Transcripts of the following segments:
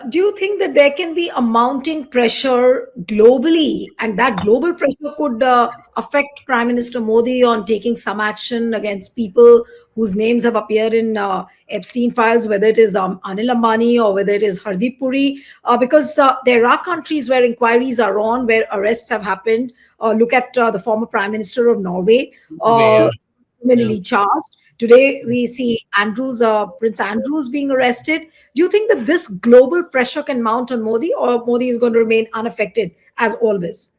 Do you think that there can be a mounting pressure globally, and that global pressure could affect Prime Minister Modi on taking some action against people whose names have appeared in Epstein files, whether it is Anil Ambani or whether it is Hardeep Puri? Because there are countries where inquiries are on, where arrests have happened. Look at the former Prime Minister of Norway, Yeah. Yeah. criminally charged. Today, we see Prince Andrews being arrested. Do you think that this global pressure can mount on Modi, or Modi is going to remain unaffected as always?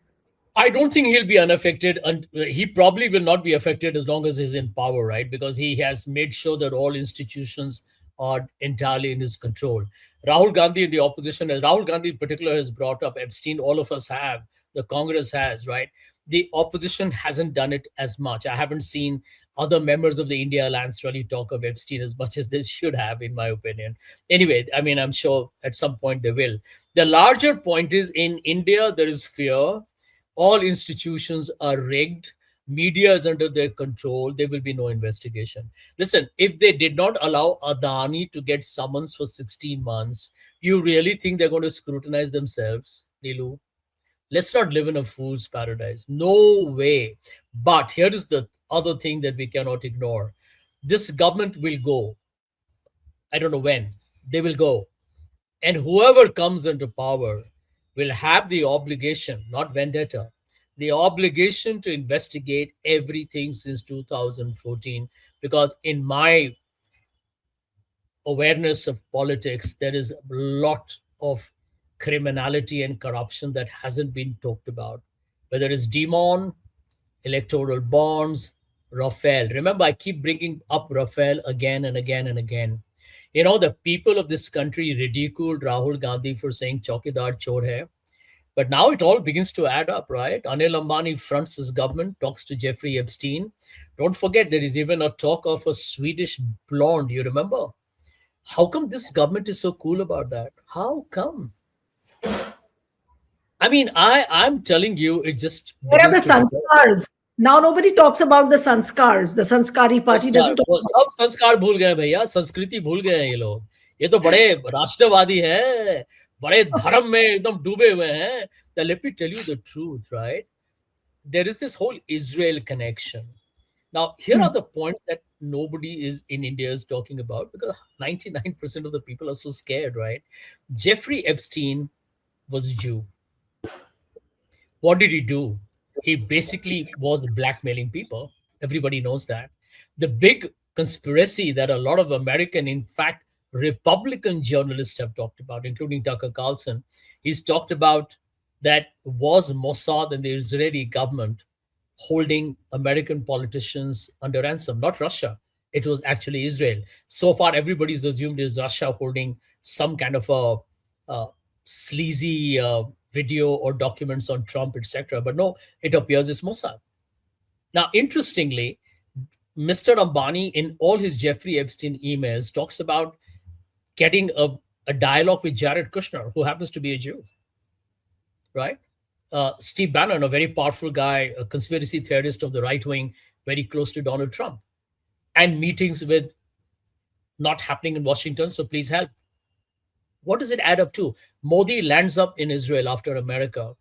I don't think he'll be unaffected, and he probably will not be affected as long as he's in power, right? Because he has made sure that all institutions are entirely in his control. Rahul Gandhi in the opposition, and Rahul Gandhi in particular, has brought up Epstein. All of us have, the Congress has, right? The opposition hasn't done it as much. I haven't seen other members of the India Alliance really talk of Epstein as much as they should have, in my opinion. Anyway, I mean, I'm sure at some point they will. The larger point is, in India, there is fear. All institutions are rigged. Media is under their control. There will be no investigation. Listen, if they did not allow Adani to get summons for 16 months, you really think they're going to scrutinize themselves, Nilu? Let's not live in a fool's paradise. No way. But here is the other thing that we cannot ignore. This government will go. I don't know when. They will go. And whoever comes into power will have the obligation, not vendetta, the obligation to investigate everything since 2014. Because in my awareness of politics, there is a lot of criminality and corruption that hasn't been talked about, whether it's Demon, electoral bonds, Rafael. Remember, I keep bringing up Rafael again and again and again. You know, the people of this country ridiculed Rahul Gandhi for saying Chaukidar Chor hai. But now it all begins to add up, right? Anil Ambani fronts his government, talks to Jeffrey Epstein. Don't forget, there is even a talk of a Swedish blonde. You remember? How come this government is so cool about that? How come? I mean, I'm telling you, it just Where are begins the to show. sanskars? Now nobody talks about the sanskars. The sanskari party संस्कार doesn't talk वो about. सब संस्कार भूल गए भैया, संस्कृति भूल गए हैं ये लोग। ये तो बड़े राष्ट्रवादी है, बड़े धर्म में एकदम डूबे हुए हैं। Now let me tell you the truth, right? There is this whole Israel connection. Now, here Hmm. are the points that nobody is in India is talking about, because 99% of the people are so scared, right? Jeffrey Epstein was a Jew. What did he do? He basically was blackmailing people. Everybody knows that. The big conspiracy that a lot of American, in fact, Republican journalists have talked about, including Tucker Carlson, he's talked about that was Mossad and the Israeli government holding American politicians under ransom, not Russia. It was actually Israel. So far, everybody's assumed it is Russia holding some kind of a sleazy video or documents on Trump, etc. But no, it appears it's Mossad. Now, interestingly, Mr. Ambani, in all his Jeffrey Epstein emails, talks about getting a dialogue with Jared Kushner, who happens to be a Jew, right? Steve Bannon, a very powerful guy, a conspiracy theorist of the right wing, very close to Donald Trump, and meetings with not happening in Washington, so please help. What does it add up to? Modi lands up in Israel after America,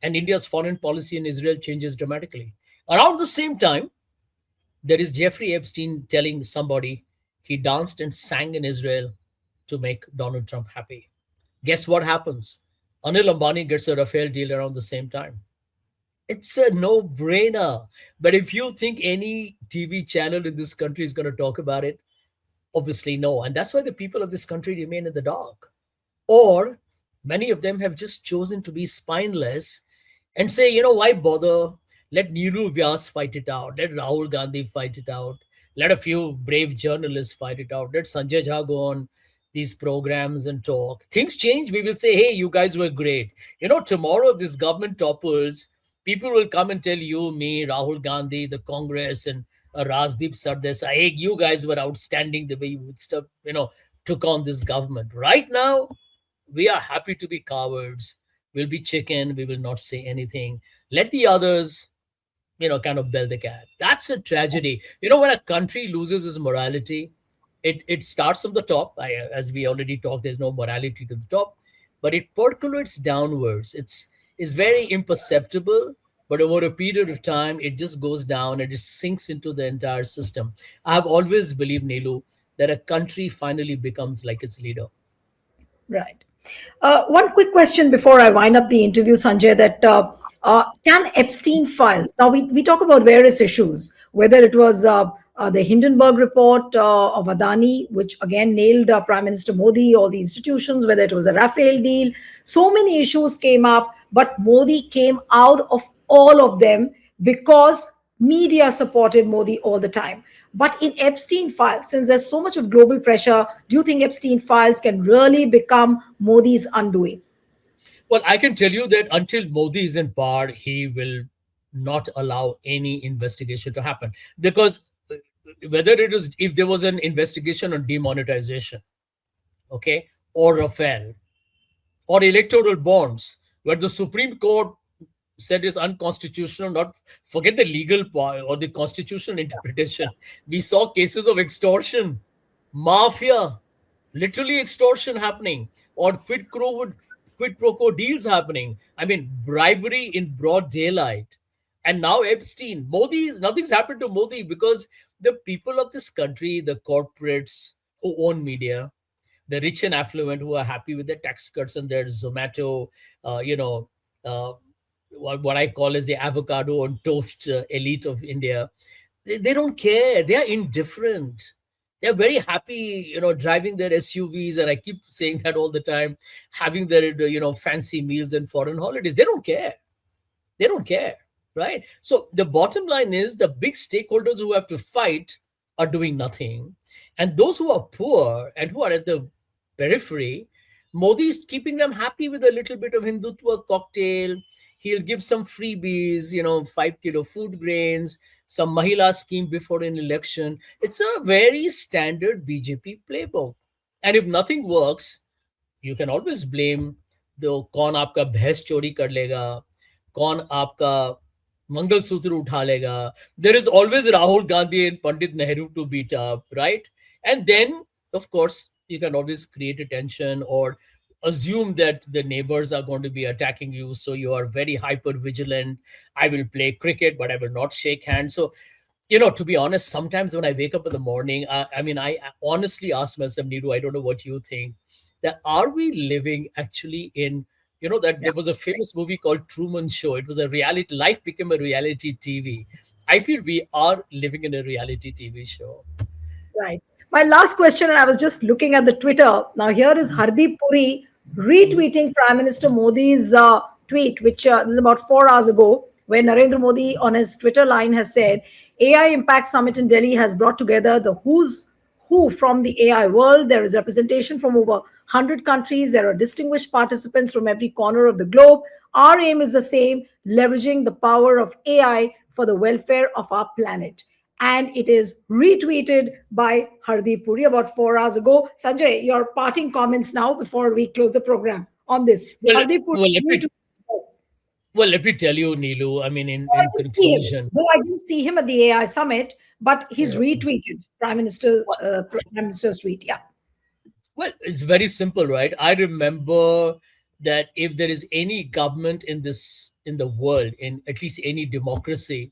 and India's foreign policy in Israel changes dramatically. Around the same time, there is Jeffrey Epstein telling somebody he danced and sang in Israel to make Donald Trump happy. Guess what happens? Anil Ambani gets a Rafael deal around the same time. It's a no brainer. But if you think any TV channel in this country is going to talk about it, obviously no. And that's why the people of this country remain in the dark. Or many of them have just chosen to be spineless and say, you know, why bother? Let Neelu Vyas fight it out. Let Rahul Gandhi fight it out. Let a few brave journalists fight it out. Let Sanjay Jha go on these programs and talk. Things change. We will say, hey, you guys were great. You know, tomorrow, if this government topples, people will come and tell you, me, Rahul Gandhi, the Congress, and Rajdeep Sardesai, hey, you guys were outstanding the way you would stuff, took on this government. Right now, we are happy to be cowards. We'll be chicken. We will not say anything. Let the others, kind of bell the cat. That's a tragedy. When a country loses its morality, it starts from the top. As we already talked, there's no morality to the top. but it percolates downwards. It's very imperceptible, but over a period of time, it just goes down and it sinks into the entire system. I've always believed, Nilu, that a country finally becomes like its leader. Right. One quick question before I wind up the interview, Sanjay, that can Epstein files, now we talk about various issues, whether it was the Hindenburg report of Adani, which again nailed Prime Minister Modi, all the institutions, whether it was a Rafale deal. So many issues came up, but Modi came out of all of them because media supported Modi all the time. But in Epstein files, since there's so much of global pressure, do you think Epstein files can really become Modi's undoing? Well, I can tell you that until Modi is in power, he will not allow any investigation to happen. Because whether it is, if there was an investigation on demonetization, okay, or Rafale, or electoral bonds, where the Supreme Court said is unconstitutional, not forget the legal part or the constitutional interpretation. We saw cases of extortion, mafia, literally extortion happening, or quid pro quo deals happening. I mean, bribery in broad daylight. And now Epstein. Nothing's happened to Modi because the people of this country, the corporates who own media, the rich and affluent who are happy with their tax cuts and their Zomato, you know, uh, what I call as the avocado on toast elite of India, they don't care. They are indifferent. They're very happy, driving their SUVs, and I keep saying that all the time, having their, fancy meals and foreign holidays. They don't care. They don't care, right? So the bottom line is the big stakeholders who have to fight are doing nothing. And those who are poor and who are at the periphery, Modi is keeping them happy with a little bit of Hindutva cocktail. He'll give some freebies, 5 kilo food grains, some Mahila scheme before an election. It's a very standard BJP playbook. And if nothing works, you can always blame the कौन आपका भैंस चोरी कर लेगा, कौन आपका मंगलसूत्र उठा लेगा. There is always Rahul Gandhi and Pandit Nehru to beat up, right? And then, of course, you can always create a tension or assume that the neighbors are going to be attacking you, so you are very hyper vigilant. I will play cricket, but I will not shake hands. So, to be honest, sometimes when I wake up in the morning, I honestly ask myself, Neeru, I don't know what you think, that are we living actually in, that Yeah. there was a famous movie called Truman Show. It was a reality, life became a reality TV. I feel we are living in a reality TV show. Right. My last question, and I was just looking at the Twitter. Now, here is Hardeep Puri retweeting Prime Minister Modi's tweet, which this is about 4 hours ago, where Narendra Modi on his Twitter line has said, AI Impact Summit in Delhi has brought together the who's who from the AI world. There is representation from over 100 countries. There are distinguished participants from every corner of the globe. Our aim is the same, leveraging the power of AI for the welfare of our planet. And it is retweeted by Hardeep Puri about 4 hours ago. Sanjay, your parting comments now before we close the program on this. Well, Hardeep Puri well, let me retweeted. Yes. well let me tell you, Neelu. I mean, in No, I in didn't see him. conclusion, Though I didn't see him at the AI summit, but he's yeah. retweeted Prime Minister's tweet. Yeah. Well, it's very simple, right? I remember that if there is any government in the world, in at least any democracy,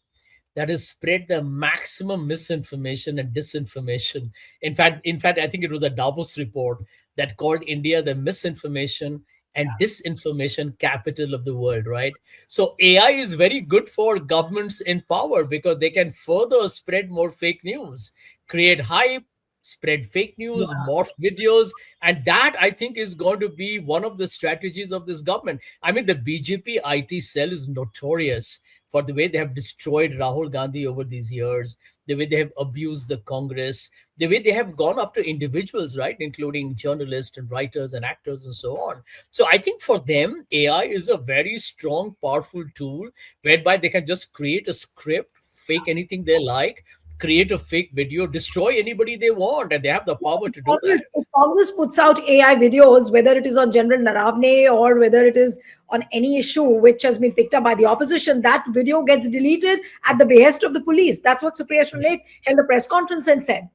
that has spread the maximum misinformation and disinformation. In fact, I think it was a Davos report that called India the misinformation and disinformation capital of the world, right? So AI is very good for governments in power because they can further spread more fake news, create hype, spread fake news, Yeah. morph videos, and that I think is going to be one of the strategies of this government. I mean, the BJP IT cell is notorious for the way they have destroyed Rahul Gandhi over these years, the way they have abused the Congress, the way they have gone after individuals, right, including journalists and writers and actors and so on. So I think for them, AI is a very strong, powerful tool whereby they can just create a script, fake anything they like, create a fake video, destroy anybody they want, and they have the power to do that. If Congress puts out AI videos, whether it is on General Naravne or whether it is on any issue which has been picked up by the opposition, that video gets deleted at the behest of the police. That's what Supriya Shunle held a press conference and said.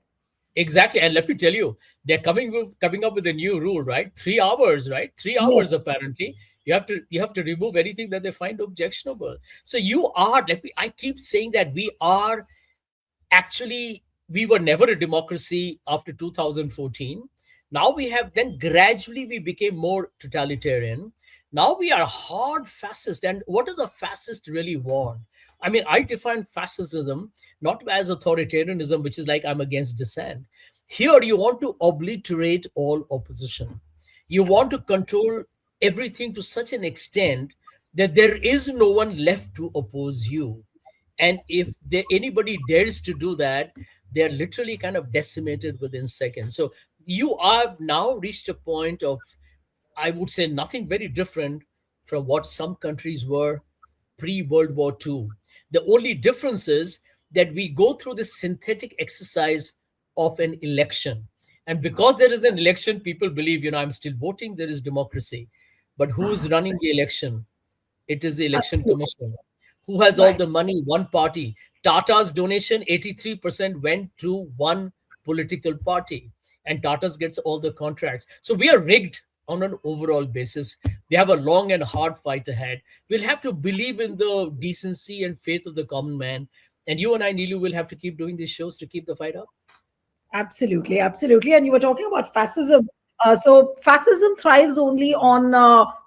Exactly. And let me tell you, they're coming up with a new rule, right? 3 hours, right? 3 hours Yes, apparently. You have to remove anything that they find objectionable. So you are, I keep saying that actually, we were never a democracy after 2014. Now we have, then gradually we became more totalitarian. Now we are hard fascist. And what does a fascist really want? I mean, I define fascism not as authoritarianism, which is like I'm against dissent. Here you want to obliterate all opposition. You want to control everything to such an extent that there is no one left to oppose you. And if anybody dares to do that, they're literally kind of decimated within seconds. So you have now reached a point of, I would say, nothing very different from what some countries were pre World War II. The only difference is that we go through this synthetic exercise of an election. And because there is an election, people believe, I'm still voting, there is democracy. But who's running the election? It is the election absolutely. commission. Who has all Right. the money? One party. Tata's donation, 83% went to one political party. And Tata's gets all the contracts. So we are rigged on an overall basis. They have a long and hard fight ahead. We'll have to believe in the decency and faith of the common man. And you and I, Neelu, will have to keep doing these shows to keep the fight up. Absolutely, absolutely. And you were talking about fascism. So fascism thrives only on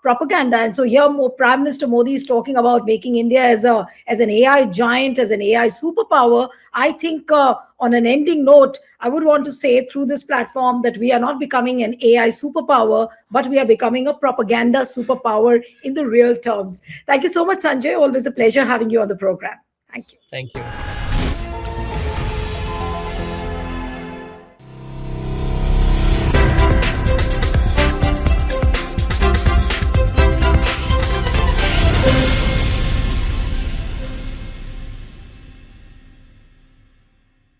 propaganda. And so here, Prime Minister Modi is talking about making India as an AI giant, as an AI superpower. I think on an ending note, I would want to say through this platform that we are not becoming an AI superpower, but we are becoming a propaganda superpower in the real terms. Thank you so much, Sanjay. Always a pleasure having you on the program. Thank you. Thank you.